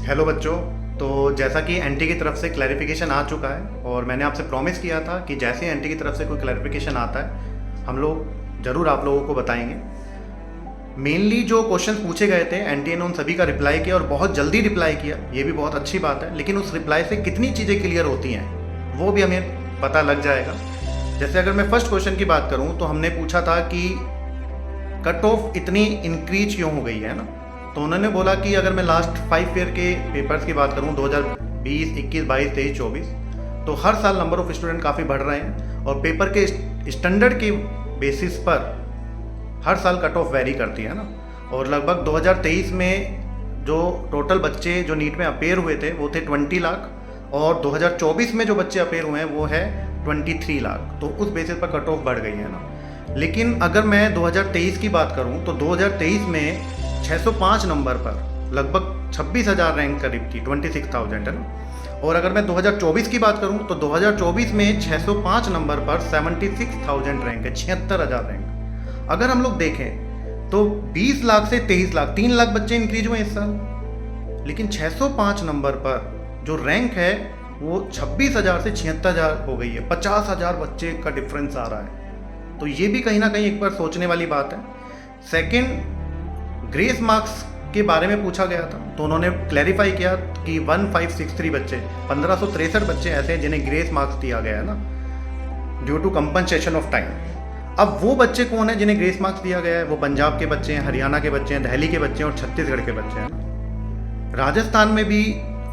Hello बच्चों। तो जैसा कि एनटी की तरफ से क्लैरिफिकेशन आ चुका है और मैंने आपसे प्रॉमिस किया था कि जैसे एनटी की तरफ से कोई क्लैरिफिकेशन आता है हम लोग ज़रूर आप लोगों को बताएंगे। मेनली जो क्वेश्चन पूछे गए थे एनटी ने उन सभी का रिप्लाई किया और बहुत जल्दी रिप्लाई किया, ये भी बहुत अच्छी बात है। लेकिन उस रिप्लाई से कितनी चीज़ें क्लियर होती हैं वो भी हमें पता लग जाएगा। जैसे अगर मैं फर्स्ट क्वेश्चन की बात करूँ तो हमने पूछा था कि कट ऑफ इतनी इंक्रीज क्यों हो गई है ना। तो उन्होंने बोला कि अगर मैं लास्ट 5 ईयर के पेपर्स की बात करूं 2020, 21, 22, 23, 24, तो हर साल नंबर ऑफ स्टूडेंट काफ़ी बढ़ रहे हैं और पेपर के स्टैंडर्ड के बेसिस पर हर साल कट ऑफ वेरी करती है ना। और लगभग 2023 में जो टोटल बच्चे जो नीट में अपेयर हुए थे वो थे 20 लाख और 2024 में जो बच्चे अपेयर हुए हैं वो है 23 लाख। तो उस बेसिस पर कट ऑफ बढ़ गई है ना। लेकिन अगर मैं 2023 की बात करूं तो 2023 में 605 नंबर पर लगभग 26,000 रैंक करीब थी, 26,000 है ना। और अगर मैं 2024 की बात करूं तो 2024 में 605 नंबर पर 76,000 रैंक है, 76,000 रैंक। अगर हम लोग देखें तो 20 लाख से 23 लाख, 3 लाख बच्चे इंक्रीज हुए इस साल। लेकिन 605 नंबर पर जो रैंक है वो 26,000 से 76,000 हो गई है, 50,000 बच्चे का डिफरेंस आ रहा है। तो ये भी कहीं ना कहीं एक बार सोचने वाली बात है। सेकंड, ग्रेस मार्क्स के बारे में पूछा गया था तो उन्होंने क्लैरिफाई किया कि 1563 बच्चे, 1563 बच्चे ऐसे हैं जिन्हें ग्रेस मार्क्स दिया गया है ना due to compensation of time. अब वो बच्चे कौन है जिन्हें ग्रेस मार्क्स दिया गया है? वो पंजाब के बच्चे हैं, हरियाणा के बच्चे हैं, दिल्ली के बच्चे हैं और छत्तीसगढ़ के बच्चे हैं ना। राजस्थान में भी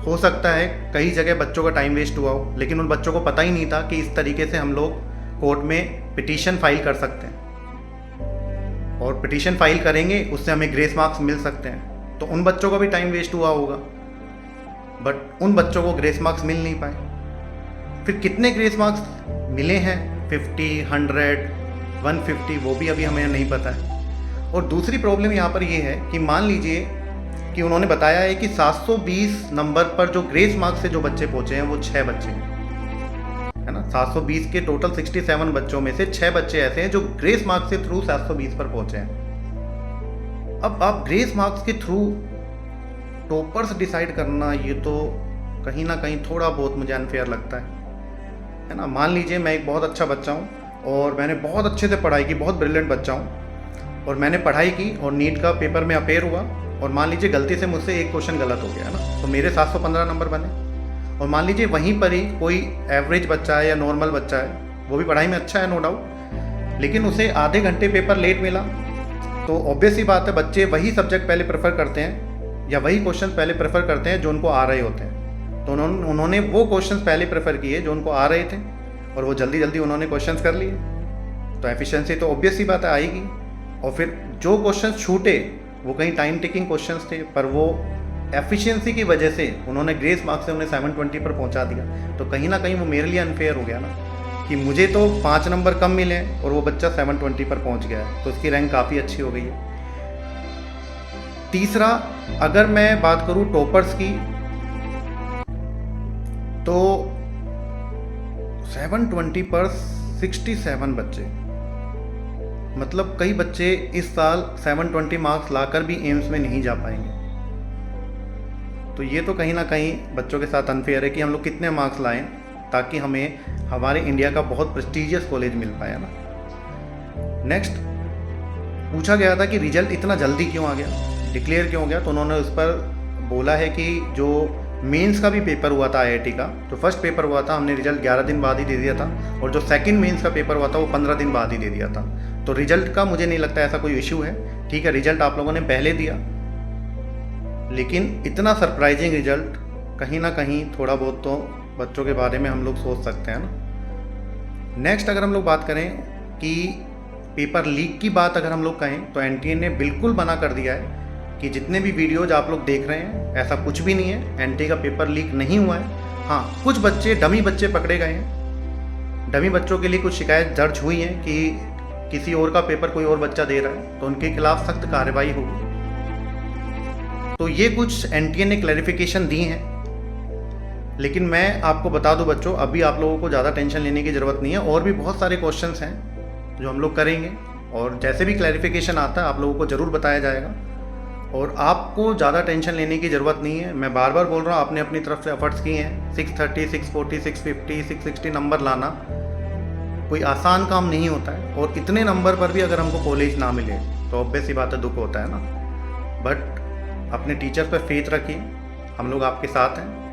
हो सकता है कई जगह बच्चों का टाइम वेस्ट हुआ हो, लेकिन उन बच्चों को पता ही नहीं था कि इस तरीके से हम लोग कोर्ट में पिटीशन फाइल कर सकते हैं और पिटीशन फाइल करेंगे उससे हमें ग्रेस मार्क्स मिल सकते हैं। तो उन बच्चों का भी टाइम वेस्ट हुआ होगा, बट उन बच्चों को ग्रेस मार्क्स मिल नहीं पाए। फिर कितने ग्रेस मार्क्स मिले हैं, 50, 100, 150, वो भी अभी हमें नहीं पता है। और दूसरी प्रॉब्लम यहाँ पर ये है कि मान लीजिए कि उन्होंने बताया है कि 720 नंबर पर जो ग्रेस मार्क्स से जो बच्चे पहुँचे हैं वो 6 बच्चे हैं, है ना। 720 के टोटल 67 बच्चों में से 6 बच्चे ऐसे हैं जो ग्रेस मार्क्स के थ्रू 720 पर पहुंचे हैं। अब आप ग्रेस मार्क्स के थ्रू टॉपर्स डिसाइड करना, ये तो कहीं ना कहीं थोड़ा बहुत मुझे अनफेयर लगता है ना। मान लीजिए मैं एक बहुत अच्छा बच्चा हूँ और मैंने बहुत अच्छे से पढ़ाई की, बहुत ब्रिलियंट बच्चा हूँ और मैंने पढ़ाई की और नीट का पेपर में अपेयर हुआ और मान लीजिए गलती से मुझसे एक क्वेश्चन गलत हो गया है ना, तो मेरे 715 नंबर बने। और मान लीजिए वहीं पर ही कोई एवरेज बच्चा है या नॉर्मल बच्चा है, वो भी पढ़ाई में अच्छा है नो डाउट, लेकिन उसे आधे घंटे पेपर लेट मिला। तो ऑब्वियस ही बात है बच्चे वही सब्जेक्ट पहले प्रेफर करते हैं या वही क्वेश्चन पहले प्रेफर करते हैं जो उनको आ रहे होते हैं। तो उन्होंने वो क्वेश्चन पहले प्रेफर किए जो उनको आ रहे थे और वो जल्दी जल्दी उन्होंने क्वेश्चन कर लिए। तो एफिशिएंसी तो ऑब्वियस ही बात है आएगी। और फिर जो क्वेश्चन छूटे वो कहीं टाइम टेकिंग क्वेश्चन थे, पर वो एफिशिएंसी की वजह से उन्होंने ग्रेस मार्क्स से उन्हें 720 पर पहुंचा दिया। तो कहीं ना कहीं वो मेरे लिए अनफेयर हो गया ना कि मुझे तो 5 नंबर कम मिले और वो बच्चा 720 पर पहुंच गया है, तो उसकी रैंक काफ़ी अच्छी हो गई है। तीसरा, अगर मैं बात करूं टॉपर्स की तो 720 पर 67 बच्चे, मतलब कई बच्चे इस साल 720 मार्क्स लाकर भी एम्स में नहीं जा पाएंगे। तो ये तो कहीं ना कहीं बच्चों के साथ अनफेयर है कि हम लोग कितने मार्क्स लाएं ताकि हमें हमारे इंडिया का बहुत प्रेस्टीजियस कॉलेज मिल पाए ना। नेक्स्ट पूछा गया था कि रिजल्ट इतना जल्दी क्यों आ गया, डिक्लेयर क्यों हो गया। तो उन्होंने उस पर बोला है कि जो मेंस का भी पेपर हुआ था आईआईटी का, जो फर्स्ट पेपर हुआ था हमने रिजल्ट 11 दिन बाद ही दे दिया था और जो सेकंड मेंस का पेपर हुआ था वो 15 दिन बाद ही दे दिया था। तो रिजल्ट का मुझे नहीं लगता ऐसा कोई इशू है। ठीक है, रिजल्ट आप लोगों ने पहले दिया, लेकिन इतना सरप्राइजिंग रिजल्ट कहीं ना कहीं थोड़ा बहुत तो बच्चों के बारे में हम लोग सोच सकते हैं ना। नेक्स्ट अगर हम लोग बात करें कि पेपर लीक की बात अगर हम लोग कहें तो एनटीए ने बिल्कुल मना कर दिया है कि जितने भी वीडियोज आप लोग देख रहे हैं ऐसा कुछ भी नहीं है, एनटीए का पेपर लीक नहीं हुआ है। हाँ, कुछ बच्चे डमी बच्चे पकड़े गए हैं, डमी बच्चों के लिए कुछ शिकायत दर्ज हुई है कि किसी और का पेपर कोई और बच्चा दे रहा है, तो उनके खिलाफ सख्त कार्रवाई होगी। तो ये कुछ एनटीए ने क्लैरिफिकेशन दी हैं, लेकिन मैं आपको बता दूं बच्चों, अभी आप लोगों को ज़्यादा टेंशन लेने की ज़रूरत नहीं है। और भी बहुत सारे क्वेश्चंस हैं जो हम लोग करेंगे और जैसे भी क्लैरिफिकेशन आता है आप लोगों को ज़रूर बताया जाएगा। और आपको ज़्यादा टेंशन लेने की ज़रूरत नहीं है। मैं बार बार बोल रहा हूँ, आपने अपनी तरफ से एफर्ट्स किए हैं। 630, 640, 650, 660 नंबर लाना कोई आसान काम नहीं होता है, और इतने नंबर पर भी अगर हमको कॉलेज ना मिले तो ऑब्वियस सी बात है, दुख होता है ना। बट अपने टीचर पर फेथ रखिए, हम लोग आपके साथ हैं।